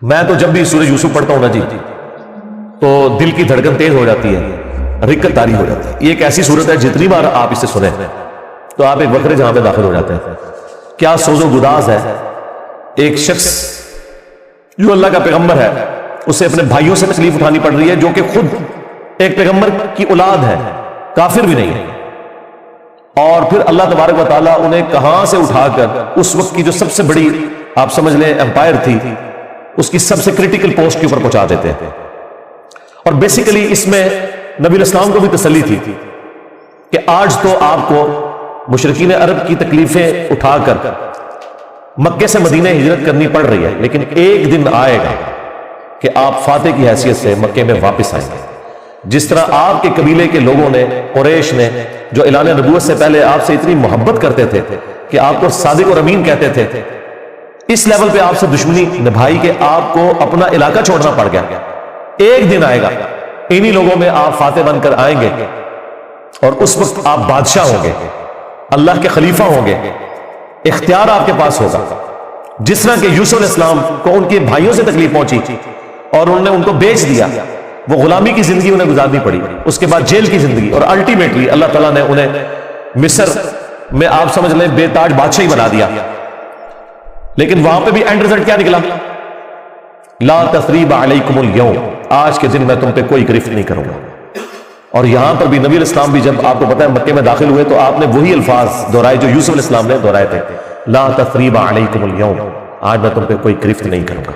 میں تو جب بھی سورہ یوسف پڑھتا ہوں نا جی تو دل کی دھڑکن تیز ہو جاتی ہے، رکت طاری ہو جاتی ہے. یہ ایک ایسی صورت ہے جتنی بار آپ اسے سنیں تو آپ ایک وکرے جہاں میں داخل ہو جاتے ہیں. کیا سوز و گداز ہے. ایک شخص جو اللہ کا پیغمبر ہے اسے اپنے بھائیوں سے تکلیف اٹھانی پڑ رہی ہے، جو کہ خود ایک پیغمبر کی اولاد ہے، کافر بھی نہیں ہے، اور پھر اللہ تبارک و تعالیٰ انہیں کہاں سے اٹھا کر اس وقت کی جو سب سے بڑی آپ سمجھ لیں امپائر تھی، اس کی سب سے کریٹیکل پوسٹ کے اوپر پہنچا دیتے ہیں. اور بیسیکلی اس میں نبی الاسلام کو بھی تسلی تھی کہ آج تو آپ کو مشرکین عرب کی تکلیفیں اٹھا کر مکے سے مدینہ ہجرت کرنی پڑ رہی ہے، لیکن ایک دن آئے گا کہ آپ فاتح کی حیثیت سے مکے میں واپس آئیں گے. جس طرح آپ کے قبیلے کے لوگوں نے، قریش نے، جو اعلان نبوت سے پہلے آپ سے اتنی محبت کرتے تھے کہ آپ کو صادق اور امین کہتے تھے، اس لیول پہ آپ سے دشمنی نبھائی کہ آپ کو اپنا علاقہ چھوڑنا پڑ گیا. ایک دن آئے گا انہی لوگوں میں آپ فاتح بن کر آئیں گے اور اس وقت آپ بادشاہ ہوں گے، اللہ کے خلیفہ ہوں گے، اختیار آپ کے پاس ہوگا. جس طرح کہ یوسف علیہ السلام کو ان کے بھائیوں سے تکلیف پہنچی اور انہوں نے ان کو بیچ دیا، وہ غلامی کی زندگی انہیں گزارنی پڑی، اس کے بعد جیل کی زندگی، اور الٹیمیٹلی اللہ تعالیٰ نے انہیں مصر میں آپ سمجھ لیں بے تاج بادشاہی بنا دیا. لیکن وہاں پہ بھی اینڈ رزلٹ کیا نکلا؟ لا تثریب علیکم اليوم، آج کے دن میں تم پہ کوئی گرفت نہیں کروں گا. اور یہاں پر بھی نبی علیہ السلام بھی جب آپ کو پتہ ہے مکے میں داخل ہوئے تو آپ نے وہی الفاظ دہرائے جو یوسف علیہ السلام نے دہرائے تھے، لا تثریب علیکم اليوم، آج میں تم پہ کوئی گرفت نہیں کروں گا.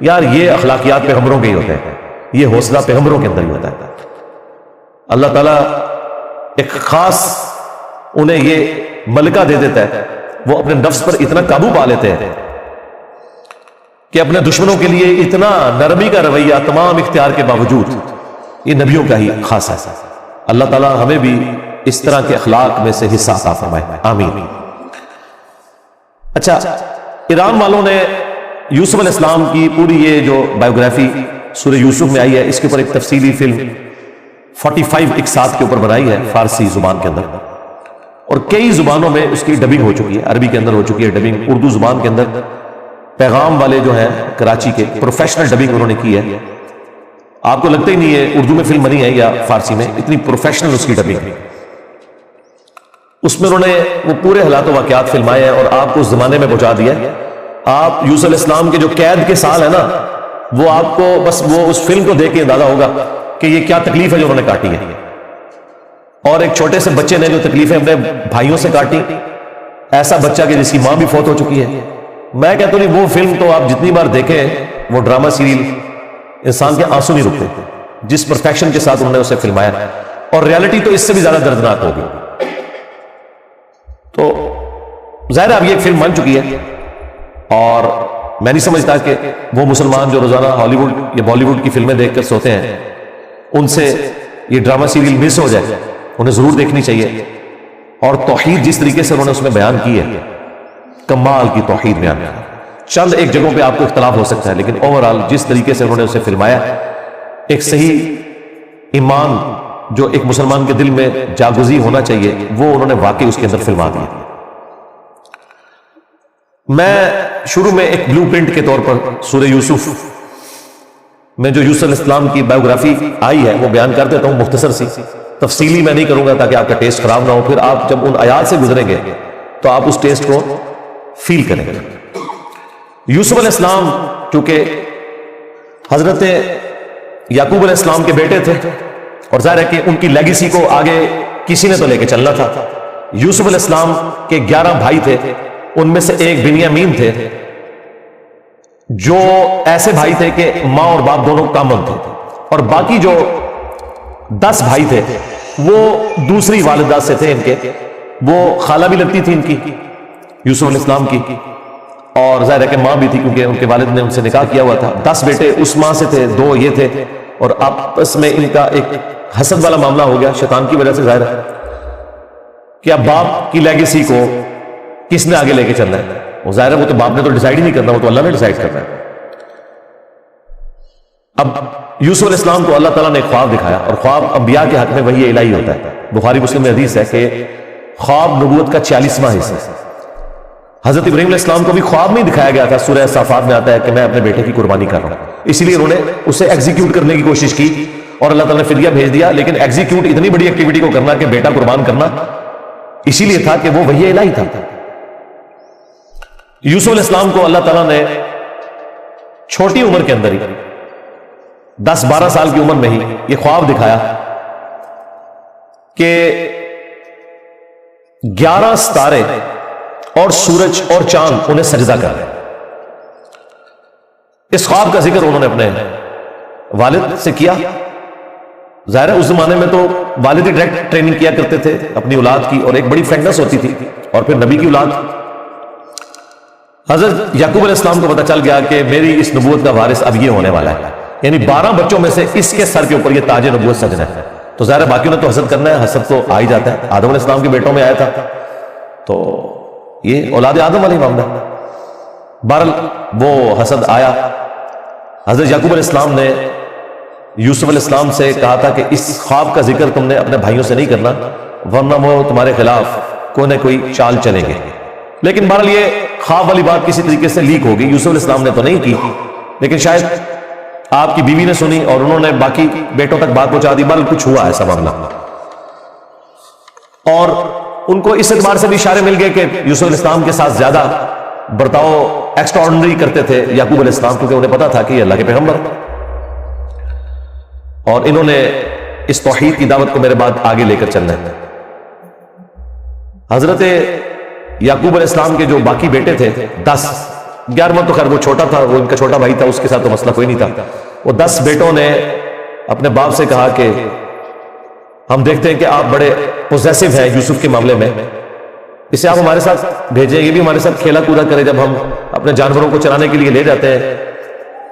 یار یہ اخلاقیات پیغمبروں کے ہی ہوتے ہیں، یہ حوصلہ پیغمبروں کے اندر ہی ہوتا ہے. اللہ تعالیٰ ایک خاص انہیں یہ ملکہ دے دیتا ہے، وہ اپنے نفس پر اتنا قابو پا لیتے ہیں کہ اپنے دشمنوں کے لیے اتنا نرمی کا رویہ تمام اختیار کے باوجود، یہ نبیوں کا ہی خاص ہے. اللہ تعالیٰ ہمیں بھی اس طرح کے اخلاق میں سے حصہ عطا فرمائے، آمین. اچھا، ایران والوں نے یوسف علیہ السلام کی پوری یہ جو بایوگرافی سورہ یوسف میں آئی ہے، اس کے اوپر ایک تفصیلی فلم 45 اقساط کے اوپر بنائی ہے فارسی زبان کے اندر، اور کئی زبانوں میں اس کی ڈبنگ ہو چکی ہے. عربی کے اندر ہو چکی ہے ڈبنگ، اردو زبان کے اندر پیغام والے جو ہیں کراچی کے پروفیشنل ڈبنگ انہوں نے کی ہے. آپ کو لگتا ہی نہیں ہے اردو میں فلم بنی ہے یا فارسی میں، اتنی پروفیشنل اس کی ڈبنگ. اس میں انہوں نے وہ پورے حالات و واقعات فلمائے ہیں اور آپ کو اس زمانے میں پہنچا دیا ہے. آپ یوسف علیہ السلام کے جو قید کے سال ہے نا، وہ آپ کو بس وہ اس فلم کو دیکھ کے اندازہ ہوگا کہ یہ کیا تکلیف ہے جو انہوں نے کاٹی ہے. اور ایک چھوٹے سے بچے نے جو تکلیفیں اپنے بھائیوں سے کاٹی، ایسا بچہ کہ جس کی ماں بھی فوت ہو چکی ہے. میں کہتا ہوں وہ فلم تو آپ جتنی بار دیکھیں، وہ ڈرامہ سیریل، انسان کے آنسو نہیں رکتے جس پرفیکشن کے ساتھ انہوں نے اسے فلمایا. اور ریالٹی تو اس سے بھی زیادہ دردناک ہوگی. تو ظاہر اب یہ ایک فلم بن چکی ہے، اور میں نہیں سمجھتا کہ وہ مسلمان جو روزانہ ہالی ووڈ یا بالی ووڈ کی فلمیں دیکھ کر سوتے ہیں، ان سے یہ ڈرامہ سیریل مس ہو جائے. انہیں ضرور دیکھنی چاہیے. اور توحید جس طریقے سے انہوں نے اس میں بیان کی ہے، کمال کی توحید بیان کی. چند ایک جگہوں پہ آپ کو اختلاف ہو سکتا ہے، لیکن اوورال جس طریقے سے انہوں نے اسے فلمایا، ایک صحیح ایمان جو ایک مسلمان کے دل میں جاگزی ہونا چاہیے، وہ انہوں نے واقعی اس کے اندر فلما دیا. میں شروع میں ایک بلو پرنٹ کے طور پر سورہ یوسف میں جو یوسف علیہ السلام کی بایوگرافی آئی ہے وہ بیان کر دیتا ہوں، مختصر سی. تفصیلی میں نہیں کروں گا تاکہ آپ کا ٹیسٹ خراب نہ ہو. پھر آپ جب ان آیات سے گزریں گے تو آپ اس ٹیسٹ کو فیل کریں گے. یوسف علیہ السلام چونکہ حضرت یعقوب علیہ السلام کے بیٹے تھے، اور ظاہر ہے کہ ان کی لیگیسی کو آگے کسی نے تو لے کے چلنا تھا. یوسف علیہ السلام کے 11 بھائی تھے، ان میں سے ایک بنیامین تھے، جو ایسے بھائی تھے کہ ماں اور باپ دونوں کامن تھے. اور باقی جو 10 بھائی تھے وہ دوسری والدہ سے تھے ان کے، وہ خالہ بھی لگتی تھی ان کی یوسف علیہ السلام کی، اور ظاہر ہے کہ ماں بھی تھی کیونکہ ان کے والد نے ان سے نکاح کیا ہوا تھا. 10 بیٹے اس ماں سے تھے، 2 یہ تھے، اور آپس میں ان کا ایک حسد والا معاملہ ہو گیا شیطان کی وجہ سے. ظاہر ہے کہ اب باپ کی لیگیسی کو کس نے آگے لے کے چلنا ہے؟ وہ ظاہر ہے وہ تو باپ نے تو ڈیسائیڈ ہی نہیں کرنا، وہ تو اللہ نے ڈیسائیڈ کرنا ہے. اب یوسف علیہ السلام کو اللہ تعالیٰ نے ایک خواب دکھایا، اور خواب انبیاء کے حق میں وحی الہی ہوتا ہے. بخاری مسلم میں حدیث ہے کہ خواب نبوت کا 40واں حصہ ہے. حضرت ابراہیم علیہ السلام کو بھی خواب میں دکھایا گیا تھا، سورہ صافات میں آتا ہے کہ میں اپنے بیٹے کی قربانی کر رہا ہوں، اسی لیے انہوں نے اسے ایگزیکیوٹ کرنے کی کوشش کی اور اللہ تعالیٰ نے فدیہ بھیج دیا. لیکن ایگزیکیوٹ اتنی بڑی ایکٹیویٹی کو کرنا کہ بیٹا قربان کرنا، اسی لیے تھا کہ وہ وحی الہی تھا. یوسف علیہ السلام کو اللہ تعالیٰ نے چھوٹی عمر کے اندر ہی 10-12 سال کی عمر میں ہی یہ خواب دکھایا کہ 11 ستارے اور سورج اور چاند انہیں سجدہ کر رہے. اس خواب کا ذکر انہوں نے اپنے والد سے کیا. ظاہر ہے اس زمانے میں تو والد ڈائریکٹ ٹریننگ کیا کرتے تھے اپنی اولاد کی، اور ایک بڑی فرینکنس ہوتی تھی، اور پھر نبی کی اولاد. حضرت یعقوب علیہ السلام کو پتہ چل گیا کہ میری اس نبوت کا وارث اب یہ ہونے والا ہے، یعنی 12 بچوں میں سے اس کے سر کے اوپر یہ تاج نبوت سجنا ہے. تو ظاہر ہے باقیوں نے تو حسد کرنا ہے، حسد تو آ ہی جاتا ہے، آدم علیہ السلام کے بیٹوں میں آیا تھا، تو یہ اولاد آدم والی معاملہ. بہرحال وہ حسد آیا. حضرت یعقوب علیہ السلام نے یوسف علیہ السلام سے کہا تھا کہ اس خواب کا ذکر تم نے اپنے بھائیوں سے نہیں کرنا، ورنہ وہ تمہارے خلاف کوئی نہ کوئی چال چلیں گے. لیکن بہرحال یہ خواب والی بات کسی طریقے سے لیک ہوگی. یوسف علیہ السلام نے تو نہیں کی، لیکن شاید آپ کی بیوی نے سنی اور انہوں نے باقی بیٹوں تک بات پہنچا دی. بہرحال کچھ ہوا ایسا معاملہ، اور ان کو اس اعتبار سے بھی اشارے مل گئے کہ یوسف علیہ السلام کے ساتھ زیادہ برتاؤ ایکسٹرا آرڈنری کرتے تھے یعقوب علیہ السلام، کیونکہ انہیں پتا تھا کہ یہ اللہ کے پیغمبر، اور انہوں نے اس توحید کی دعوت کو میرے بعد آگے لے کر چلنا ہے. حضرت یعقوب علیہ السلام کے جو باقی بیٹے تھے 10، 11واں تو خیر وہ چھوٹا تھا، وہ ان کا چھوٹا بھائی تھا، اس کے ساتھ تو مسئلہ کوئی نہیں تھا. وہ 10 بیٹوں نے اپنے باپ سے کہا کہ ہم دیکھتے ہیں کہ آپ بڑے پوزیسو ہیں یوسف کے معاملے میں، اسے آپ ہمارے ساتھ بھیجیں، یہ بھی ہمارے ساتھ کھیلا کودا کرے، جب ہم اپنے جانوروں کو چرانے کے لیے لے جاتے ہیں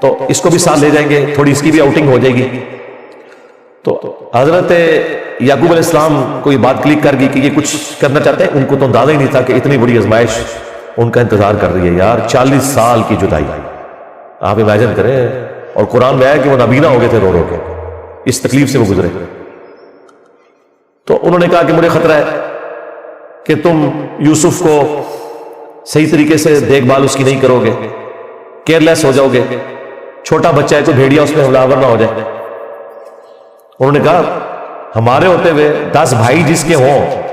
تو اس کو بھی ساتھ لے جائیں گے، تھوڑی اس کی بھی آؤٹنگ ہو جائے گی. تو حضرت یعقوب علیہ السلام کو یہ بات کلک کر گئی کہ یہ کچھ کرنا چاہتے ہیں. ان کو تو اندازہ ہی نہیں تھا کہ اتنی بڑی آزمائش ان کا انتظار کر رہی ہے. یار 40 سال کی جدائی آپ امیجن کریں، اور قرآن میں آیا کہ وہ نابینا ہو گئے تھے رو رو کے، اس تکلیف سے وہ گزرے. تو انہوں نے کہا کہ مجھے خطرہ ہے کہ تم یوسف کو صحیح طریقے سے دیکھ بھال اس کی نہیں کرو گے، کیئر لیس ہو جاؤ گے، چھوٹا بچہ ہے تو بھیڑیا اس میں حملہ آور نہ ہو جائے. انہوں نے کہا ہمارے ہوتے ہوئے 10 بھائی جس کے ہوں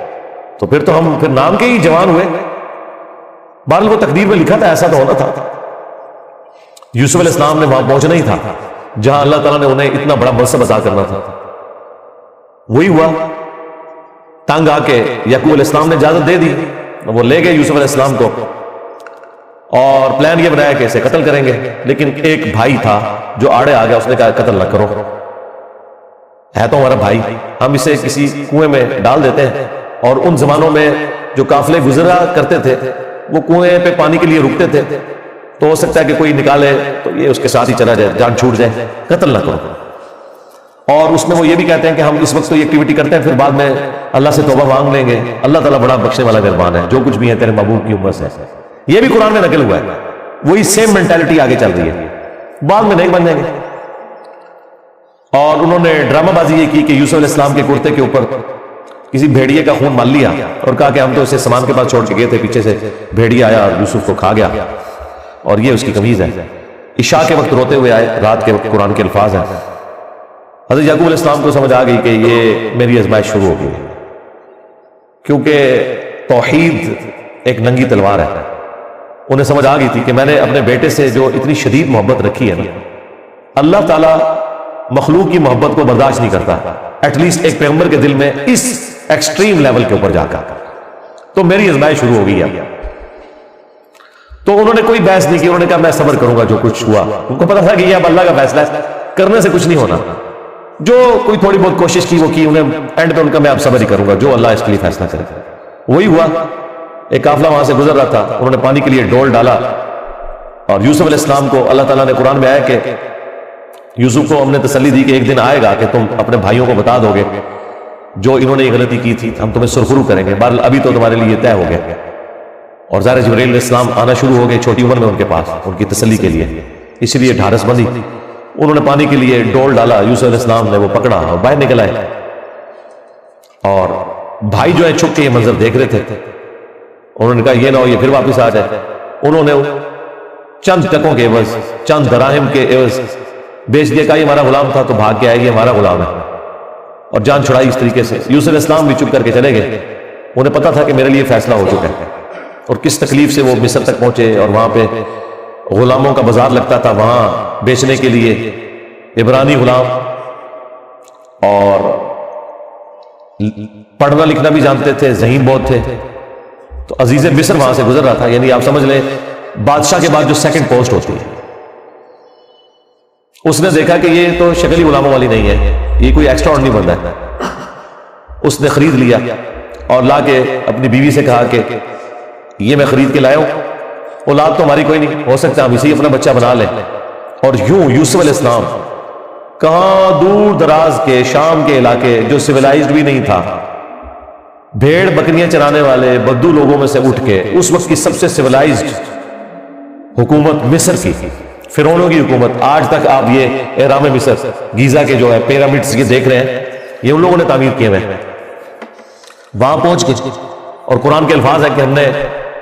تو پھر تو ہم پھر نام کے ہی جوان ہوئے. بہرحال وہ تقدیر میں لکھا تھا، ایسا تو ہونا تھا. یوسف علیہ السلام نے وہاں پہنچنا ہی تھا جہاں اللہ تعالیٰ نے انہیں اتنا بڑا منصب عطا کرنا تھا. وہی ہوا. تنگ آ کے یعقوب علیہ السلام نے اجازت دے دی، وہ لے گئے یوسف علیہ السلام کو، اور پلان یہ بنایا کہ اسے قتل کریں گے. لیکن ایک بھائی تھا جو آڑے آ گیا، اس نے کہا قتل نہ کرو، ہے تو ہمارا بھائی، ہم اسے کسی کنویں میں ڈال دیتے ہیں. اور ان زمانوں میں جو قافلے گزرا کرتے تھے وہ کنویں پہ پانی کے لیے رکتے تھے، تو ہو سکتا ہے کہ کوئی نکالے تو یہ اس کے ساتھ ہی چلا جائے، جان چھوٹ جائے، قتل نہ کرو. اور اس میں وہ یہ بھی کہتے ہیں کہ ہم اس وقت تو یہ ایکٹیویٹی کرتے ہیں، پھر بعد میں اللہ سے توبہ مانگ لیں گے، اللہ تعالیٰ بڑا بخشنے والا مہربان ہے، جو کچھ بھی ہے تیرے محبوب کی امت سے. یہ بھی قرآن میں نقل ہوا ہے. وہی سیم مینٹالٹی آگے چل رہی ہے، بعد میں نہیں بن جائیں گے. اور انہوں نے ڈرامہ بازی یہ کی کہ یوسف علیہ السلام کے کرتے کے اوپر کسی بھیڑیے کا خون مال لیا اور کہا کہ ہم تو اسے سامان کے پاس چھوڑ کے گئے تھے، پیچھے سے بھیڑیا آیا اور یوسف کو کھا گیا، اور یہ اس کی قمیض ہے. عشاء کے وقت روتے ہوئے آئے، رات کے وقت قرآن کے الفاظ ہیں. حضرت یعقوب علیہ السلام کو سمجھ آ گئی کہ یہ میری آزمائش شروع ہو گئی، کیونکہ توحید ایک ننگی تلوار ہے. انہیں سمجھ آ گئی تھی کہ میں نے اپنے بیٹے سے جو اتنی شدید محبت رکھی ہے نا، اللہ تعالیٰ مخلوق کی محبت کو برداشت نہیں کرتا، ایٹ لیسٹ ایک پیغمبر کے دل میں اس ایکسٹریم لیول کے اوپر جا کر. تو میری آزمائش شروع ہو گئی ہے. تو انہوں نے کوئی بحث نہیں کی، انہوں نے کہا میں صبر کروں گا جو کچھ ہوا. ان کو پتا تھا کہ یہ اب اللہ کا فیصلہ ہے، کرنے سے کچھ نہیں ہونا. جو کوئی تھوڑی بہت کوشش کی وہ کی، انہیں اینڈ پہ ان کا میں اب صبر ہی کروں گا، جو اللہ اس کے لیے فیصلہ کرے. وہی ہوا. ایک قافلہ وہاں سے گزر رہا تھا، انہوں نے پانی کے لیے ڈول ڈالا، اور یوسف علیہ السلام کو اللہ تعالیٰ نے قرآن میں آیا کہ یوسف کو ہم نے تسلی دی کہ ایک دن آئے گا کہ تم اپنے بھائیوں کو بتا دو گے جو انہوں نے یہ غلطی کی تھی، ہم تمہیں سرخرو کریں گے. بہرحال ابھی تو تمہارے لیے طے ہو گیا. اور ظاہر جبرائیل علیہ السلام آنا شروع ہو گئے چھوٹی عمر میں ان کے پاس، ان کی تسلی کے لیے. اسی لیے ڈھارس بندی. انہوں نے پانی کے لیے ڈول ڈالا، یوسف علیہ السلام نے وہ پکڑا اور باہر نکل آئے. اور بھائی جو ہے چھپ کے یہ منظر دیکھ رہے تھے. انہوں نے کہا یہ نہ ہو یہ پھر واپس آ جائے. انہوں نے چند ٹکوں کے عوض، چند دراہم کے عوض بیچ دیا. کہا یہ ہمارا غلام تھا تو بھاگ کے آئے، یہ ہمارا غلام ہے، اور جان چھڑائی اس طریقے سے. یوسف علیہ السلام بھی چپ کر کے چلے گئے. انہیں پتا تھا کہ میرے لیے فیصلہ ہو چکا ہے، اور کس تکلیف سے وہ مصر تک پہنچے، اور وہاں پہ غلاموں کا بازار لگتا تھا وہاں بیچنے کے لیے، عبرانی غلام، اور پڑھنا لکھنا بھی جانتے تھے، ذہین بہت تھے. تو عزیز مصر وہاں سے گزر رہا تھا. یعنی آپ سمجھ لیں بادشاہ کے بعد جو سیکنڈ پوسٹ ہوتی ہے. اس نے دیکھا کہ یہ تو شکلی غلاموں والی نہیں ہے، یہ کوئی ایکسٹرا آرڈنری بندہ ہے. اس نے خرید لیا اور لا کے اپنی بیوی سے کہا کہ یہ میں خرید کے لایا ہوں، اولاد تو ہماری کوئی نہیں، ہو سکتا ہم اسی اپنا بچہ بنا لیں. اور یوں یوسف علیہ السلام کہاں دور دراز کے شام کے علاقے جو سویلائزڈ بھی نہیں تھا، بھیڑ بکریاں چرانے والے بدو لوگوں میں سے اٹھ کے اس وقت کی سب سے سویلائزڈ حکومت مصر کی، فرعونوں کی حکومت. آج تک آپ یہ اہرام مصر، گیزا کے جو ہے پیرامڈز یہ دیکھ رہے ہیں، یہ ان لوگوں نے تعمیر کیے ہوئے ہیں. وہاں پہنچ کے، اور قرآن کے الفاظ ہے کہ ہم نے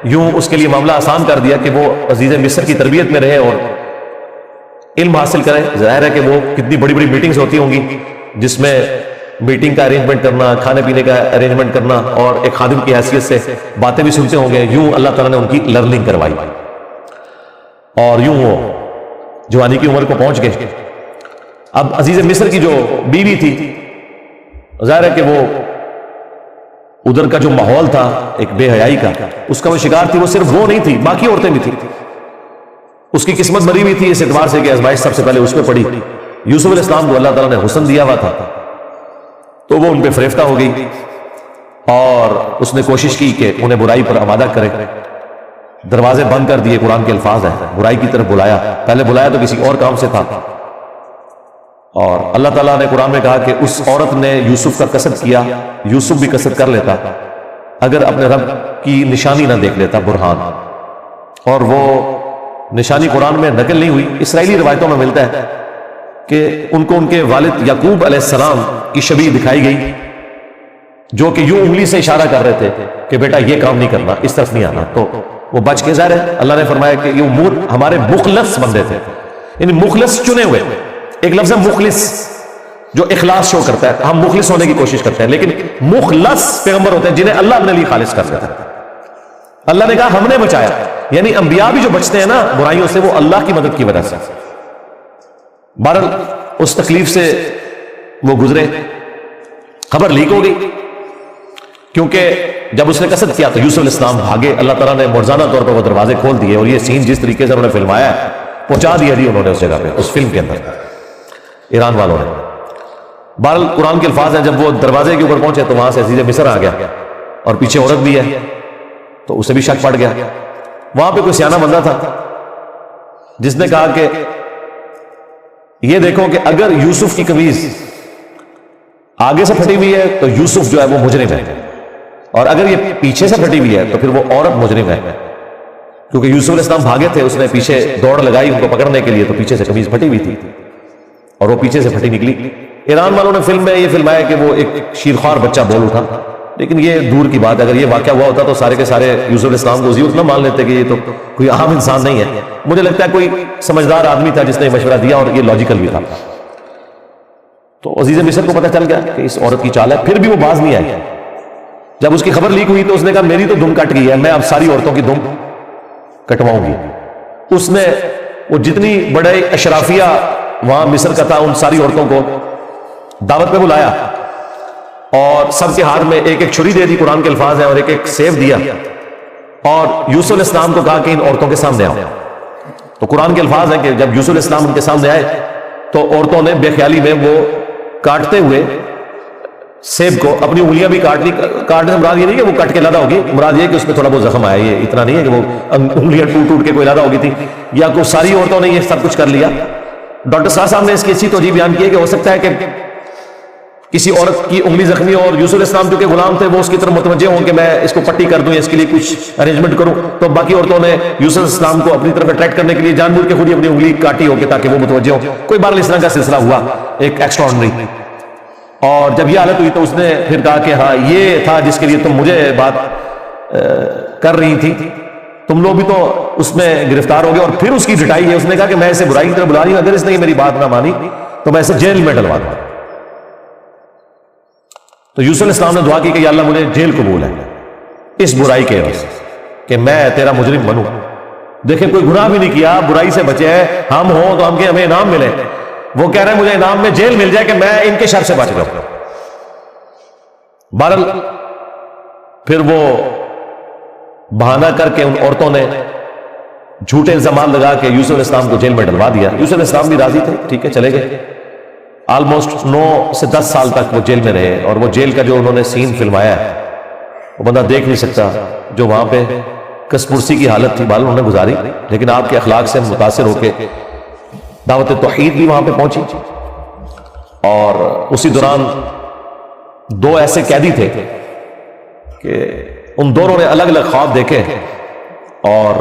یوں اس کے لیے معاملہ آسان کر دیا کہ وہ عزیز مصر کی تربیت میں رہے اور علم حاصل کریں. ظاہر ہے کہ وہ کتنی بڑی بڑی میٹنگز ہوتی ہوں گی جس میں میٹنگ کا ارینجمنٹ کرنا، کھانے پینے کا ارینجمنٹ کرنا، اور ایک خادم کی حیثیت سے باتیں بھی سنتے ہوں گے. یوں اللہ تعالیٰ نے ان کی لرننگ کروائی، اور یوں وہ جوانی کی عمر کو پہنچ گئے. اب عزیز مصر کی جو بیوی تھی، ظاہر ہے کہ وہ ادھر کا جو ماحول تھا ایک بے حیائی کا، اس کا وہ شکار تھی. وہ صرف وہ نہیں تھی، باقی عورتیں بھی تھیں. اس کی قسمت مری ہوئی تھی اس اعتبار سے کہ آزمائش سب سے پہلے اس پہ پڑی. یوسف علیہ السلام کو اللہ تعالیٰ نے حسن دیا ہوا تھا، تو وہ ان پہ فریفتہ ہو گئی، اور اس نے کوشش کی کہ انہیں برائی پر آمادہ کرے. دروازے بند کر دیے، قرآن کے الفاظ ہیں، برائی کی طرف بلایا. پہلے بلایا تو کسی اور کام سے تھا، اور اللہ تعالیٰ نے قرآن میں کہا کہ اس عورت نے یوسف کا قصد کیا. یوسف بھی قصد کر لیتا اگر اپنے رب کی نشانی نہ دیکھ لیتا، برہان. اور وہ نشانی قرآن میں نقل نہیں ہوئی، اسرائیلی روایتوں میں ملتا ہے کہ ان کو ان کے والد یعقوب علیہ السلام کی شبیہ دکھائی گئی، جو کہ یوں انگلی سے اشارہ کر رہے تھے کہ بیٹا یہ کام نہیں کرنا، اس طرف نہیں آنا. تو وہ بچ کے، ظاہر ہے اللہ نے فرمایا کہ یہ امور ہمارے مخلص بندے تھے، یعنی مخلص چنے ہوئے. ایک لفظ ہے مخلص جو اخلاص شو کرتا ہے. ہم مخلص ہونے کی کوشش کرتے ہیں، لیکن مخلص پیغمبر ہوتے ہیں جنہیں اللہ اپنے لیے خالص کر دیتا ہے. اللہ نے کہا ہم نے بچایا، یعنی انبیاء بھی جو بچتے ہیں نا برائیوں سے، وہ اللہ کی مدد کی وجہ سے. بہرحال اس تکلیف سے وہ گزرے. خبر لیک ہو گئی، کیونکہ جب اس نے قصد کیا تو یوسف علیہ السلام بھاگے. اللہ تعالیٰ نے مرزانہ طور پر وہ دروازے کھول دیے، اور یہ سین جس طریقے سے انہوں نے فلمایا ہے پہنچا دیا جی انہوں نے اس جگہ پہ، اس فلم کے اندر ایران والوں نے. بہرحال قرآن کے الفاظ ہیں جب وہ دروازے کے اوپر پہنچے تو وہاں سے عزیز مصر آ گیا، اور پیچھے عورت بھی ہے، تو اسے بھی شک پڑ گیا. وہاں پہ کوئی سیانہ بندہ تھا جس نے کہا کہ یہ دیکھو کہ اگر یوسف کی قمیض آگے سے پھٹی ہوئی ہے تو یوسف جو ہے وہ مجرم ہے، اور اگر یہ پیچھے سے پھٹی ہوئی ہے تو پھر وہ عورت مجرم ہے. کیونکہ یوسف علیہ السلام بھاگے تھے، اس نے پیچھے دوڑ لگائی ان کو پکڑنے کے لیے، تو پیچھے سے قمیض پھٹی ہوئی تھی اور وہ پیچھے سے پھٹی نکلی. ایران والوں نے فلم میں یہ فلمایا کہ وہ ایک شیرخوار بچہ بول اٹھا، لیکن یہ دور کی بات. اگر یہ واقعہ ہوا ہوتا تو سارے کے سارے یوسف علیہ السلام کو ضیوت نہ مان لیتے کہ یہ تو کوئی عام انسان نہیں ہے. مجھے لگتا ہے کوئی سمجھدار آدمی تھا جس نے مشورہ دیا، اور یہ لاجیکل بھی تھا. تو عزیز مصر کو پتہ چل گیا کہ اس عورت کی چال ہے، پھر بھی وہ باز نہیں آئی. جب اس کی خبر لیک ہوئی تو اس نے کہا میری تو دم کٹ گئی ہے، میں اب ساری عورتوں کی دم کٹواؤں گی. اس نے وہ جتنی بڑے اشرافیہ وہاں مصر کا تھا ان ساری عورتوں کو دعوت پہ بلایا، اور سب کے ہاتھ میں ایک ایک چھری دے دی، قرآن کے الفاظ ہیں، اور ایک ایک سیف دیا، اور یوسف علیہ السلام کو کہا کہ ان عورتوں کے سامنے آؤ. تو قرآن کے الفاظ ہیں کہ جب یوسف علیہ السلام ان کے سامنے آئے تو عورتوں نے بے خیالی میں وہ کاٹتے ہوئے سیب کو اپنی انگلیاں بھی کاٹنے سے مراد یہ نہیں کہ وہ کٹ کے لادہ ہوگی، مراد یہ کہ اس میں تھوڑا بہت زخم آیا. یہ اتنا نہیں ہے کہ وہ انگلیاں ٹوٹ کے کوئی لادہ ہوگی تھی، یا کوئی ساری عورتوں نے یہ سب کچھ کر لیا. ڈاکٹر صاحب نے اس کی اچھی توجہ بیان کی ہے کہ ہو سکتا ہے کہ کسی عورت کی انگلی زخمی ہو، اور یوسف علیہ السلام جو کہ غلام تھے وہ اس کی طرف متوجہ ہوں کہ میں اس کو پٹی کر دوں یا اس کے لیے کچھ ارینجمنٹ کروں، تو باقی عورتوں نے یوسف علیہ السلام کو اپنی طرف اٹریکٹ کرنے کے لیے جان بوجھ کے خود ہی اپنی انگلی کاٹی ہو کہ تاکہ وہ متوجہ ہو. کوئی بار اس طرح کا سلسلہ ہوا ایک ایکسٹرا آرڈنری. اور جب یہ حالت ہوئی تو اس نے پھر کہا کہ ہاں یہ تھا جس کے لیے تم مجھے بات کر رہی تھی، تم لوگ بھی تو اس میں گرفتار ہو گئے. اور پھر اس کی ڈٹائی ہے، اس نے کہا کہ میں اسے برائی کی طرف بلا رہی ہوں، اگر اس نے میری بات نہ مانی تو میں اسے جیل میں ڈلوا دوں. تو یوسف علیہ السلام نے دعا کی کہ یا اللہ مجھے جیل قبول ہے اس برائی کے عوض کہ میں تیرا مجرم بنوں. دیکھیں کوئی گناہ بھی نہیں کیا، برائی سے بچے ہیں، ہم ہوں تو ہم کے ہمیں انعام ملے. وہ کہہ رہے ہیں مجھے انعام میں جیل مل جائے کہ میں ان کے شر سے بچ جاؤں. بہرحال پھر وہ بہانہ کر کے ان عورتوں نے جھوٹے الزامات لگا کے یوسف علیہ السلام کو جیل میں ڈلوا دیا. یوسف علیہ السلام بھی راضی تھے، ٹھیک ہے چلے گئے. آلموسٹ 9 سے 10 سال تک وہ جیل میں رہے، اور وہ جیل کا جو انہوں نے سین فلمایا ہے وہ بندہ دیکھ نہیں سکتا. جو وہاں پہ کسپرسی کی حالت تھی بال انہوں نے گزاری، لیکن آپ کے اخلاق سے متاثر ہو کے دعوت توحید بھی وہاں پہ پہنچی. اور اسی دوران 2 ایسے قیدی تھے کہ ان دونوں نے الگ الگ خواب دیکھے، اور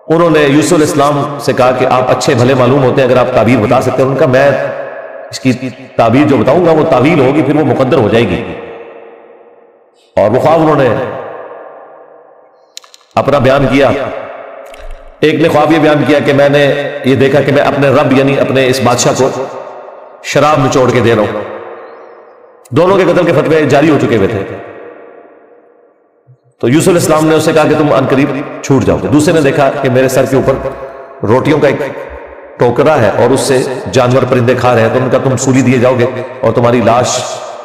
انہوں نے یوسف علیہ السلام سے کہا کہ آپ اچھے بھلے معلوم ہوتے ہیں، اگر آپ تعبیر بتا سکتے ہیں. ان کا میں اس کی تعبیر جو بتاؤں گا وہ تعویل ہوگی، پھر وہ مقدر ہو جائے گی. اور وہ خواب انہوں نے اپنا بیان کیا. ایک نے خواب یہ بیان کیا کہ میں نے یہ دیکھا کہ میں اپنے رب یعنی اپنے اس بادشاہ کو شراب نچوڑ کے دے رہا ہوں. دونوں کے قتل کے فتوے جاری ہو چکے ہوئے تھے. تو یوسف علیہ السلام نے اسے کہا کہ تم عنقریب چھوٹ جاؤ گے. دوسرے نے دیکھا کہ میرے سر کے اوپر روٹیوں کا ایک ٹوکرا ہے اور اس سے جانور پرندے کھا رہے ہیں، تو ان کا تم سولی دیے جاؤ گے اور تمہاری لاش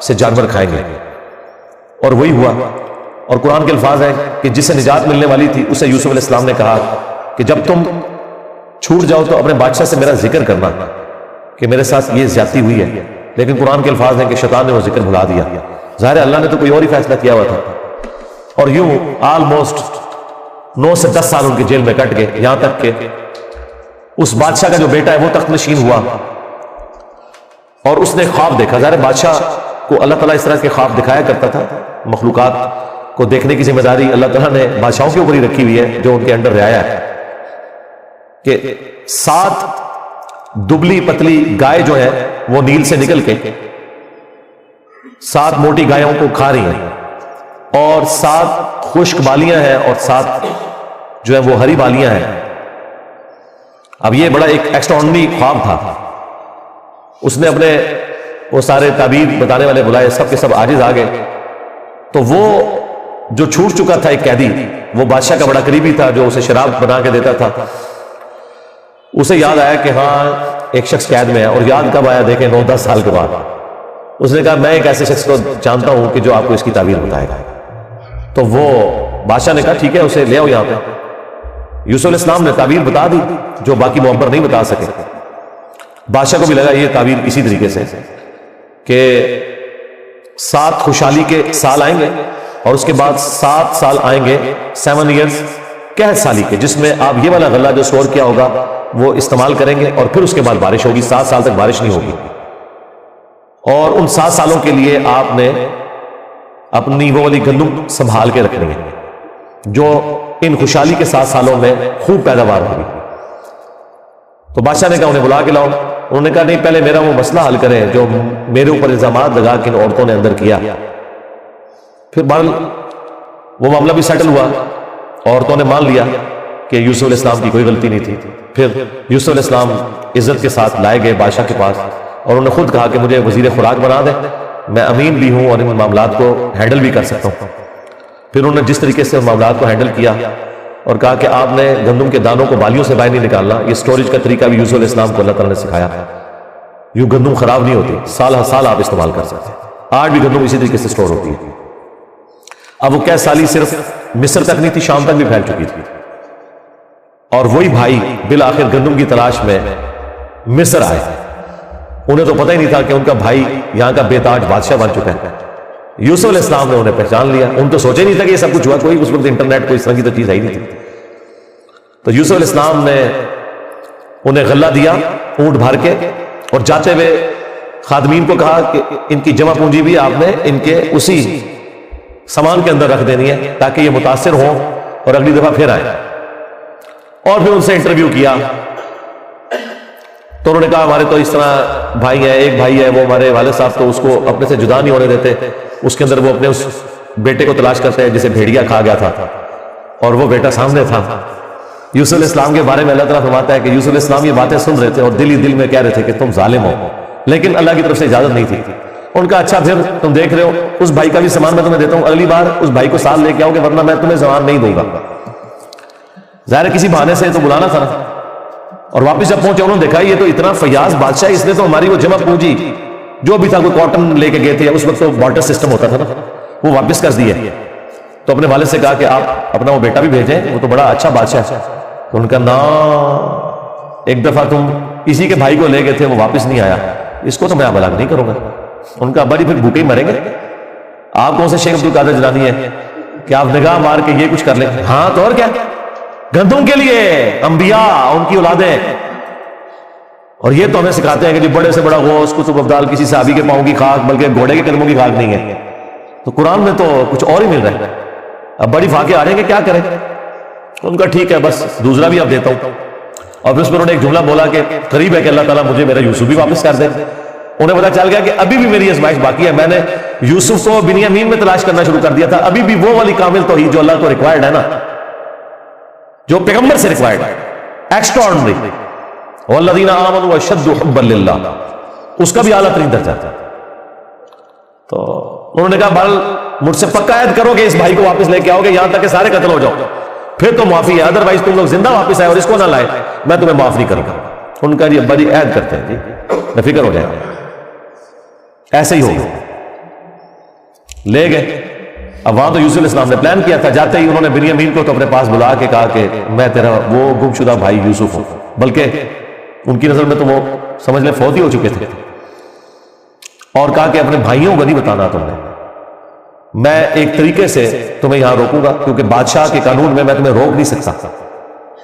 سے جانور کھائیں گے. اور وہی ہوا. اور قرآن کے الفاظ ہیں کہ جسے نجات ملنے والی تھی اسے یوسف علیہ السلام نے کہا کہ جب تم چھوٹ جاؤ تو اپنے بادشاہ سے میرا ذکر کرنا کہ میرے ساتھ یہ زیادتی ہوئی ہے. لیکن قرآن کے الفاظ ہیں کہ شیطان نے وہ ذکر بھلا دیا. ظاہر ہے اللہ نے تو کوئی اور ہی فیصلہ کیا ہوا تھا. اور یوں آلموسٹ 9 سے 10 سال ان کے جیل میں کٹ گئے، یہاں تک کہ اس بادشاہ کا جو بیٹا ہے وہ تخت نشین ہوا اور اس نے خواب دیکھا. ظاہر بادشاہ کو اللہ تعالیٰ اس طرح کے خواب دکھایا کرتا تھا. مخلوقات کو دیکھنے کی ذمہ داری اللہ تعالیٰ نے بادشاہوں کے اوپر ہی رکھی ہوئی ہے جو ان کے انڈر رعایا ہے. کہ 7 دبلی پتلی گائے جو ہے وہ نیل سے نکل کے 7 موٹی گایوں کو کھا رہی ہیں، اور 7 خشک بالیاں ہیں اور 7 جو ہے وہ ہری بالیاں ہیں. اب یہ بڑا ایک ایکسٹراڈنری خواب تھا. اس نے اپنے وہ سارے تعبیر بتانے والے بلائے، سب کے سب عاجز آ گئے. تو وہ جو چھوٹ چکا تھا ایک قیدی، وہ بادشاہ کا بڑا قریبی تھا جو اسے شراب بنا کے دیتا تھا، اسے یاد آیا کہ ہاں ایک شخص قید میں ہے. اور یاد کب آیا؟ دیکھیں 9-10 سال کے بعد. اس نے کہا میں ایک ایسے شخص کو جانتا ہوں کہ جو آپ کو اس کی تعبیر بتائے گا. تو وہ بادشاہ نے کہا ٹھیک ہے اسے لے آؤ یہاں پہ. یوسف علیہ السلام نے تعبیر بتا دی جو باقی معبر نہیں بتا سکے. بادشاہ کو بھی لگا یہ تعبیر اسی طریقے سے کہ 7 خوشحالی کے سال آئیں گے اور اس کے بعد 7 سال آئیں گے 7 ایئرز قحط سالی کے، جس میں آپ یہ والا غلہ جو اسٹور کیا ہوگا وہ استعمال کریں گے، اور پھر اس کے بعد بارش ہوگی. 7 سال تک بارش نہیں ہوگی. اور ان 7 سالوں کے لیے آپ نے اپنی وہ والی گندم سنبھال کے رکھنی ہے جو ان خوشحالی کے 7 سالوں میں خوب پیداوار ہوگی. تو بادشاہ نے کہا انہیں بلا کے لاؤ. انہوں نے کہا نہیں، پہلے میرا وہ مسئلہ حل کریں جو میرے اوپر الزامات لگا کے ان عورتوں نے اندر کیا. پھر بہرحال وہ معاملہ بھی سیٹل ہوا. عورتوں نے مان لیا کہ یوسف علیہ السلام کی کوئی غلطی نہیں تھی. پھر یوسف علیہ السلام عزت کے ساتھ لائے گئے بادشاہ کے پاس، اور انہوں نے خود کہا کہ مجھے وزیر خوراک بنا دیں، میں امین بھی ہوں اور ان معاملات کو ہینڈل بھی کر سکتا ہوں. پھر انہوں نے جس طریقے سے معاملات کو ہینڈل کیا اور کہا کہ آپ نے گندم کے دانوں کو بالیوں سے باہر نہیں نکالنا. یہ سٹوریج کا طریقہ بھی یوسف علیہ السلام کو اللہ تعالیٰ نے سکھایا. یوں گندم خراب نہیں ہوتی، سال ہر سال آپ استعمال کر سکتے ہیں. آج بھی گندم اسی طریقے سے سٹور ہوتی ہے. اب وہ قحط سالی صرف مصر تک نہیں تھی، شام تک بھی پھیل چکی تھی. اور وہی بھائی بالآخر گندم کی تلاش میں مصر آئے. انہیں تو پتہ ہی نہیں تھا کہ ان کا بھائی یہاں کا بے تاج بادشاہ بن چکا ہے. یوسف علیہ السلام نے انہیں پہچان لیا. ان تو سوچے نہیں تھا کہ یہ سب کچھ ہوا. کوئی اس وقت انٹرنیٹ کوئی اس طرح کی تو چیز ہے ہی نہیں تھی. تو یوسف علیہ السلام نے انہیں غلہ دیا اونٹ بھر کے، اور جاتے ہوئے خادمین کو کہا کہ ان کی جمع پونجی بھی آپ نے ان کے اسی سامان کے اندر رکھ دینی ہے تاکہ یہ متاثر ہوں اور اگلی دفعہ پھر آئیں. اور پھر ان سے انٹرویو کیا تو انہوں نے کہا ہمارے تو اس طرح بھائی ہیں. ایک بھائی ہے وہ ہمارے والد صاحب تو اس کو اپنے سے جدا نہیں ہونے دیتے، اس کے اندر وہ اپنے اس بیٹے کو تلاش کرتے ہیں جسے بھیڑیا کھا گیا تھا اور وہ بیٹا سامنے تھا. یوسف علیہ السلام کے بارے میں اللہ تعالیٰ فرماتا ہے کہ یوسف علیہ السلام یہ باتیں سن رہے تھے اور دل ہی دل میں کہہ رہے تھے کہ تم ظالم ہو, لیکن اللہ کی طرف سے اجازت نہیں تھی. ان کا اچھا پھر تم دیکھ رہے ہو اس بھائی کا بھی سامان میں تمہیں دیتا ہوں, اگلی بار اس بھائی کو ساتھ لے کے آؤ گے ورنہ میں تمہیں سامان نہیں دوں گا. ظاہر کسی بہانے سے تو بلانا تھا نا. اور واپس جب پہنچے انہوں نے دیکھا یہ تو اتنا فیاض بادشاہ, اس نے تو ہماری وہ جمع پونجی جو بھی تھا, کوئی کاٹن لے کے گئے تھے, اس وقت تو بارٹر سسٹم ہوتا تھا نا, وہ واپس کر دیے. تو اپنے والد سے کہا کہ آپ اپنا وہ بیٹا بھی بھیجیں, وہ تو بڑا اچھا بادشاہ ہے. تو ان کا نام ایک دفعہ تم اسی کے بھائی کو لے گئے تھے, وہ واپس نہیں آیا, اس کو تو میں بلاغ نہیں کروں گا. ان کا ابا جی پھر بھوکے ہی مریں گے. آپ کون سے شیخ عبد القادر جیلانی ہے کہ آپ نگاہ مار کے یہ کچھ کر لیں؟ ہاں تو اور کیا, گندم کے لیے انبیاء ان کی اولادیں. اور یہ تو ہمیں سکھاتے ہیں کہ جی بڑے سے بڑا غوث قطب ابدال کسی صحابی کے پاؤں کی خاک بلکہ گھوڑے کے قدموں کی خاک نہیں ہے. تو قرآن میں تو کچھ اور ہی مل رہا ہے. اب بڑی فاقے آ رہے ہیں کہ کیا کریں. ان کا ٹھیک ہے, بس دوسرا بھی اب دیتا ہوں. اور پھر اس میں انہوں نے ایک جملہ بولا کہ قریب ہے کہ اللہ تعالیٰ مجھے میرا یوسف بھی واپس کر دے. انہیں پتا چل گیا کہ ابھی بھی میری آزمائش باقی ہے. میں نے یوسف کو بنیامین میں تلاش کرنا شروع کر دیا تھا, ابھی بھی وہ والی کامل توحید جو اللہ کو ریکوائرڈ ہے نا, جو پیغمبر سے ریکوائرڈ ہے, ایکسٹرا آرڈنری, والذین آمنوا اشد حبا للہ, اس کا بھی اعلیٰ ترین درجہ تھا. تو انہوں نے کہا بہرحال مجھ سے پکا عہد کرو کہ اس بھائی کو واپس لے کے آؤ گے یہاں تک کہ سارے قتل ہو جاؤ, پھر تو معافی ہے, ادروائز تم لوگ زندہ واپس آئے اور اس کو نہ لائے میں تمہیں معاف نہیں کروں گا. ان کا جی ابا جی عہد کرتے ہیں, جی بے فکر ہو جائے. ایسے ہی ہوگا. لے گئے. اب وہاں تو یوسف علیہ السلام نے پلان کیا تھا, جاتے ہی انہوں نے بنیامین کو تو اپنے پاس بلا کے کہا کہ میں تیرا وہ گم شدہ بھائی یوسف ہوں, بلکہ ان کی نظر میں تو وہ سمجھ لیں فوت ہی ہو چکے تھے. اور کہا کہ اپنے بھائیوں کو نہیں بتانا تم نے, میں ایک طریقے سے تمہیں یہاں روکوں گا کیونکہ بادشاہ کے قانون میں تمہیں روک نہیں سکتا.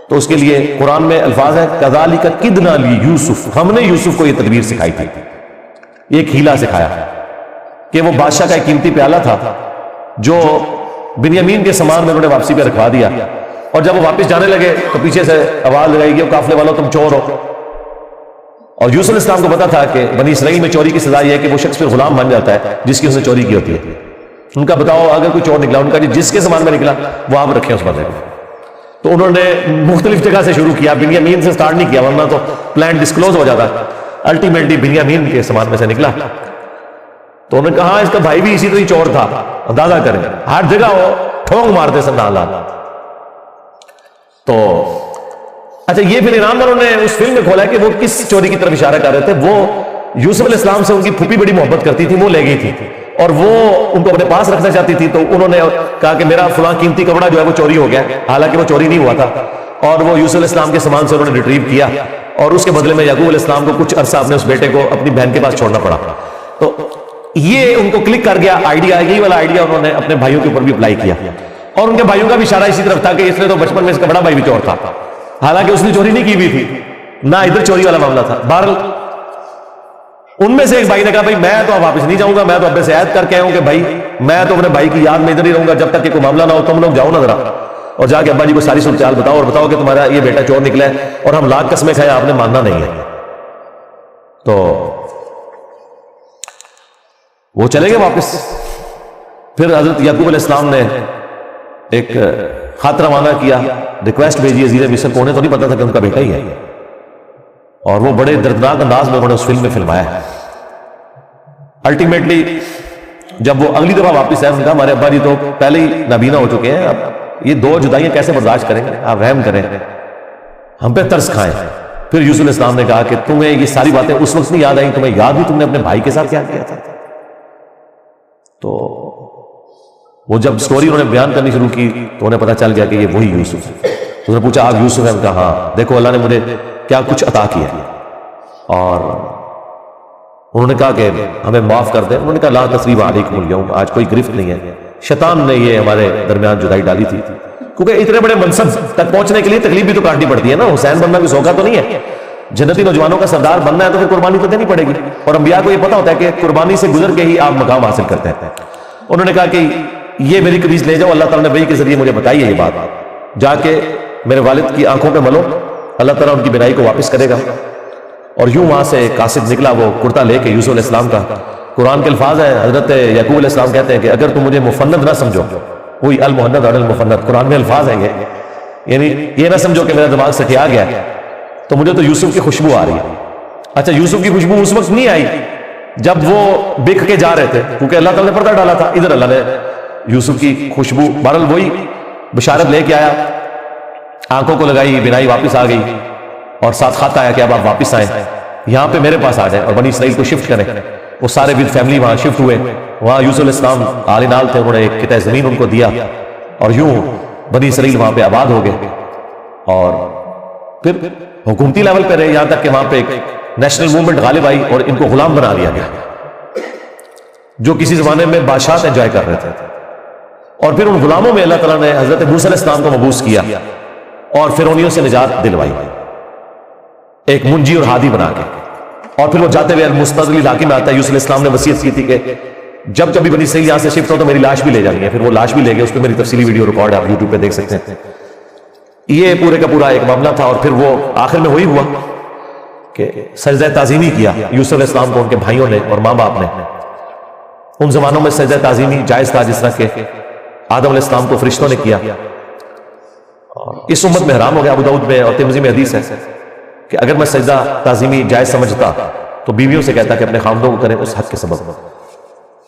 تو اس کے لیے قرآن میں الفاظ ہے کذالک کدنا لیوسف, ہم نے یوسف کو یہ تدبیر سکھائی تھی, ایک ہیلا سکھایا کہ وہ بادشاہ کا ایک قیمتی پیالہ تھا جو بنیامین کے سامان میں انہوں نے واپسی پہ رکھوا دیا, اور جب وہ واپس جانے لگے تو پیچھے سے آواز لگائی گئی قافلے والوں تم چور ہو. اور یوسف علیہ السلام کو پتا تھا کہ بنی اسرائیل میں چوری کی سزا یہ ہے کہ وہ شخص پھر غلام بن جاتا ہے جس کی اس نے چوری کی ہوتی ہے. ان کا بتاؤ اگر کوئی چور نکلا, ان کا جس کے سامان میں نکلا وہ آپ رکھیں اس بندے کو. تو انہوں نے مختلف جگہ سے شروع کیا, بنیامین سے سٹارٹ نہیں کیا ورنہ تو پلان ڈسکلوز ہو جاتا. الٹیمیٹلی بنیامین کے سامان میں سے نکلا. تو انہوں نے کہا اس کا بھائی بھی اسی طرح چور تھا, اندازہ کریں ہر جگہ وہ ٹھونگ مارتے سنالا. تو اچھا یہ پھر ایران والوں نے اس فلم میں کھولا کہ وہ کس چوری کی طرف اشارہ کر رہے تھے. وہ یوسف علیہ السلام سے ان کی پھوپھی بڑی محبت کرتی تھی, وہ لے گئی تھی اور وہ ان کو اپنے پاس رکھنا چاہتی تھی. تو انہوں نے کہا کہ میرا فلاں قیمتی کپڑا جو ہے وہ چوری ہو گیا, حالانکہ وہ چوری نہیں ہوا تھا, اور وہ یوسف علیہ السلام کے سامان سے انہوں نے ریٹریو کیا, اور اس کے بدلے میں یعقوب علیہ السلام کو کچھ عرصہ اپنے اس بیٹے کو اپنی بہن کے پاس چھوڑنا پڑا. تو یہ ان کو کلک کر گیا آئیڈیا, یہی والا آئیڈیا انہوں نے اپنے بھائیوں کے اوپر بھی اپلائی کیا, اور ان کے بھائیوں کا بھی اشارہ اسی طرف تھا کہ اس نے تو بچپن میں اس کا بڑا بھائی بھی چور تھا, حالانکہ اس نے چوری نہیں کی ہوئی تھی, نہ ادھر چوری والا معاملہ تھا. بہرحال ان میں سے ایک بھائی نے کہا بھائی میں تو واپس نہیں جاؤں گا, میں تو ابے سے عہد کر کے آیا ہوں کہ بھائی میں تو اپنے بھائی کی یاد میں ادھر ہی رہوں گا جب تک کہ کوئی معاملہ نہ ہو. تم لوگ جاؤ نا ذرا اور جا کے ابا جی کو ساری صورتحال بتاؤ, اور بتاؤ کہ تمہارا یہ بیٹا چور نکلا ہے اور ہم لاکھ قسمیں کھائے, آپ نے ماننا نہیں ہے. تو وہ چلے گئے واپس. پھر حضرت یعقوب علیہ السلام نے ایک خط روانہ کیا, ریکویسٹ بھیجی عزیز مصر کو. انہیں تو نہیں پتا تھا کہ ان کا بیٹا ہی ہے, اور وہ بڑے دردناک انداز میں انہوں نے اس فلم میں فلمایا ہے. الٹیمیٹلی جب وہ اگلی دفعہ واپس آئے, ان کا ہمارے ابا جی تو پہلے ہی نابینا ہو چکے ہیں, اب یہ دو جدائیاں کیسے برداشت کریں گے, آپ رحم کریں, ہم پہ ترس کھائیں. پھر یوسف علیہ السلام نے کہا کہ تمہیں یہ ساری باتیں اس وقت نہیں یاد آئیں, تمہیں یاد بھی تم نے اپنے بھائی کے ساتھ کیا کیا تھا. تو وہ جب سٹوری انہوں نے بیان کرنی شروع کی تو انہیں پتا چل گیا کہ یہ وہی یوسف ہے. تو انہوں نے پوچھا آپ یوسف ہیں؟ کہا ہاں, دیکھو اللہ نے مجھے کیا کچھ عطا کیا. اور انہوں نے کہا کہ ہمیں معاف کر دیں. انہوں نے کہا لا تثریب علیکم اليوم, آج کوئی گرفت نہیں ہے. شیطان نے یہ ہمارے درمیان جدائی ڈالی تھی, کیونکہ اتنے بڑے منصب تک پہنچنے کے لیے تکلیف بھی تو کاٹنی پڑتی ہے نا. حسین بننا بھی سوکھا تو نہیں ہے, جنتی نوجوانوں کا سردار بننا ہے تو پھر قربانی تو دینی پڑے گی. اور انبیاء کو یہ پتا ہوتا ہے کہ قربانی سے گزر کے ہی آپ مقام حاصل کرتے ہیں. انہوں نے کہا کہ یہ میری قمیض لے جاؤ, اللہ تعالیٰ نے وحی کے ذریعے مجھے بتائی ہے یہ بات, جا کے میرے والد کی آنکھوں پہ ملو, اللہ تعالیٰ ان کی بینائی کو واپس کرے گا. اور یوں وہاں سے قاصد نکلا, وہ کرتا لے کے یوسف علیہ السلام کا, قرآن کے الفاظ ہیں. حضرت یعقوب علیہ السلام کہتے ہیں کہ اگر تم مجھے مفند نہ سمجھو، وہی المحند اور المفند قرآن میں الفاظ ہیں یہ، یعنی یہ نہ سمجھو کہ میرا دماغ سٹیا گیا تو مجھے تو یوسف کی خوشبو آ رہی ہے. اچھا یوسف کی خوشبو اس وقت نہیں آئی جب وہ بک کے جا رہے تھے، کیونکہ اللہ تعالیٰ نے پردہ ڈالا تھا. ادھر اللہ نے یوسف کی خوشبو، بہرحال وہی بشارت لے کے آیا، آنکھوں کو لگائی، بینائی واپس آ گئی، اور ساتھ خط آیا کہ اب آپ واپس آئیں، یہاں پہ میرے پاس آ جائیں اور بنی اسرائیل کو شفٹ کریں. وہ سارے ود فیملی وہاں شفٹ ہوئے. وہاں یوسف علیہ السلام آل نال تھے، انہوں نے ایک قطعہ زمین ان کو دیا، اور یوں بنی اسرائیل وہاں پہ آباد ہو گئے. اور پھر حکومتی لیول پہ رہے، یہاں تک کہ وہاں پہ ایک نیشنل موومنٹ غالب آئی اور ان کو غلام بنا دیا گیا، جو کسی زمانے میں بادشاہ انجوائے کر رہے تھے. اور پھر ان غلاموں میں اللہ تعالیٰ نے حضرت موسیٰ علیہ السلام کو مبعوث کیا اور فرعونیوں سے نجات دلوائی، ایک منجی اور ہادی بنا کے. اور پھر وہ جاتے ہوئے المستضل علاقے میں آتا ہے. یوسف علیہ السلام نے وصیت کی تھی کہ جب کبھی بنی اسرائیل یہاں سے شفٹ ہو تو میری لاش بھی لے جانی ہے. پھر وہ لاش بھی لے گئے، اس پہ میری تفصیلی ویڈیو ریکارڈ آپ یوٹیوب پہ دیکھ سکتے ہیں. یہ پورے کا پورا ایک معاملہ تھا. اور پھر وہ آخر میں وہی ہوا کہ سجدہ تعظیمی کیا یوسف علیہ السلام کو ان کے بھائیوں نے اور ماں باپ نے. ان زمانوں میں سجدہ تعظیمی جائز تھا، جس طرح کہ آدم علیہ السلام کو فرشتوں نے کیا. اس امت میں حرام ہو گیا. ابو داؤد میں اور ترمذی میں حدیث ہے کہ اگر میں سجدہ تعظیمی جائز سمجھتا تو بیویوں سے کہتا کہ اپنے خامدوں کو کریں اس حد کے سبب.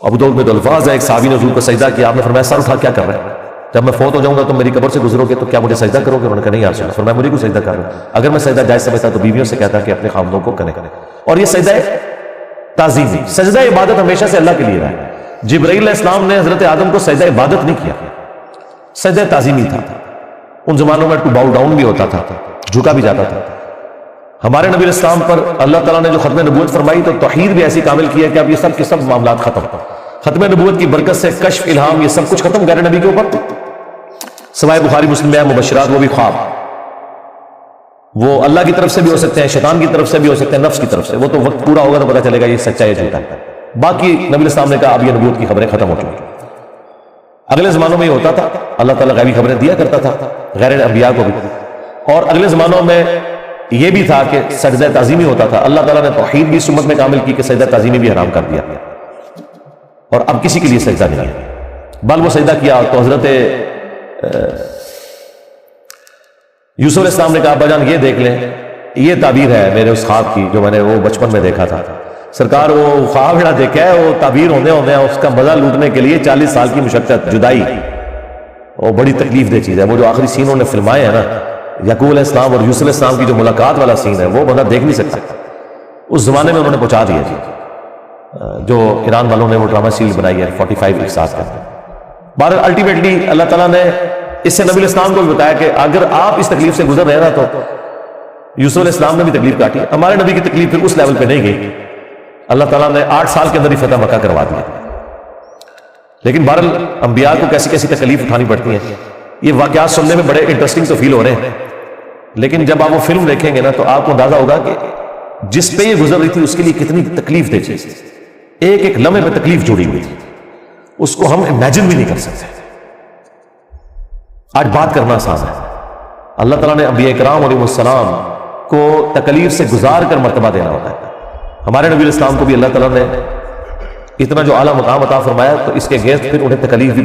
ابو داؤد میں تو الفاظ ہے، ایک صحابی نے حضور کو سجدہ کیا، آپ نے فرمایا سر اٹھا کیا کر رہے ہیں؟ جب میں فوت ہو جاؤں گا تو میری قبر سے گزرو گے تو کیا مجھے سجدہ کرو گے؟ انہوں نے کہا نہیں یا رسول اللہ. فرمایا مجھے کو سجدہ کر رہا ہوں. اگر میں سجدہ جائز سمجھتا تو بیویوں سے کہتا کہ اپنے خامدوں کو کریں. اور یہ سجدہ تعظیمی، سجدہ عبادت ہمیشہ سے اللہ کے لیے رہا ہے. جبرائیل علیہ السلام نے حضرت آدم کو سجدہ عبادت نہیں کیا، سجدہ تعظیمی تھا. ان زمانوں میں ٹو باؤ ڈاؤن بھی ہوتا تھا، جھکا بھی جاتا تھا. ہمارے نبی علیہ السلام پر اللہ تعالیٰ نے جو ختم نبوت فرمائی تو توحید بھی ایسی کامل کی ہے کہ اب یہ سب کے سب معاملات ختم. ختم نبوت کی برکت سے کشف، الہام، یہ سب کچھ ختم غیر نبی کے اوپر. سوائے بخاری مسلم میں مبشرات، وہ بھی خواب، وہ اللہ کی طرف سے بھی ہو سکتے ہیں، شیطان کی طرف سے بھی ہو سکتے ہیں، نفس کی طرف سے. وہ تو وقت پورا ہوگا تو پتہ چلے گا یہ سچا ہے جھوٹا ہے. باقی نبی علیہ السلام نے کہا اب یہ نبوت کی خبریں ختم ہو چکی. اگلے زمانوں میں یہ ہوتا تھا، اللہ تعالیٰ غیبی خبریں دیا کرتا تھا غیر انبیاء کو بھی. اور اگلے زمانوں میں یہ بھی تھا کہ سجدہ تعظیمی ہوتا تھا. اللہ تعالیٰ نے توحید بھی اس امت میں کامل کی کہ سجدہ تعظیمی بھی حرام کر دیا، اور اب کسی کے لیے سجدہ نہیں ہے. بل وہ سجدہ کیا تو حضرت یوسف علیہ السلام نے کہا ابا جان یہ دیکھ لیں، یہ تعبیر ہے میرے اس خواب کی جو میں نے وہ بچپن میں دیکھا تھا. سرکار وہ خواب جڑا دیکھا ہے وہ تعبیر ہونے اس کا مزہ لوٹنے کے لیے 40 سال کی مشقت، جدائی، وہ بڑی تکلیف دہ چیز ہے. وہ جو آخری سین انہوں نے فلمائے ہیں نا، یعقوب علیہ السلام اور یوسف علیہ السلام کی جو ملاقات والا سین ہے، وہ بندہ دیکھ نہیں سکتا. اس زمانے میں انہوں نے پہنچا دیا جی، جو ایران والوں نے وہ ڈرامہ سیریل بنائی ہے 45 ایک ساتھ کرتے. بہرحال الٹیمیٹلی اللہ تعالیٰ نے اس سے نبی علیہ السلام کو بھی بتایا کہ اگر آپ اس تکلیف سے گزر رہے نا تو یوسف علیہ السلام نے بھی تکلیف کاٹی. ہمارے نبی کی تکلیف پھر اس لیول پہ نہیں گئی. اللہ تعالیٰ نے 8 سال کے اندر ہی فتح مکہ کروا دیا. لیکن بہرحال انبیاء کو کیسی کیسی تکلیف اٹھانی پڑتی ہیں. یہ واقعات سننے میں بڑے انٹرسٹنگ تو فیل ہو رہے ہیں، لیکن جب آپ وہ فلم دیکھیں گے نا تو آپ کو اندازہ ہوگا کہ جس پہ یہ گزر رہی تھی اس کے لیے کتنی تکلیف دہ چیز، ایک ایک لمحے میں تکلیف جڑی ہوئی تھی. اس کو ہم امیجن بھی نہیں کر سکتے. آج بات کرنا آسان ہے. اللہ تعالیٰ نے انبیاء کرام علیہ السلام کو تکلیف سے گزار کر مرتبہ دینا ہوتا ہے. ہمارے نبی علیہ السلام کو بھی اللہ تعالیٰ نے اتنا جو اعلیٰ مقام عطا فرمایا تو اس کے گیت پھر انہیں تکلیف بھی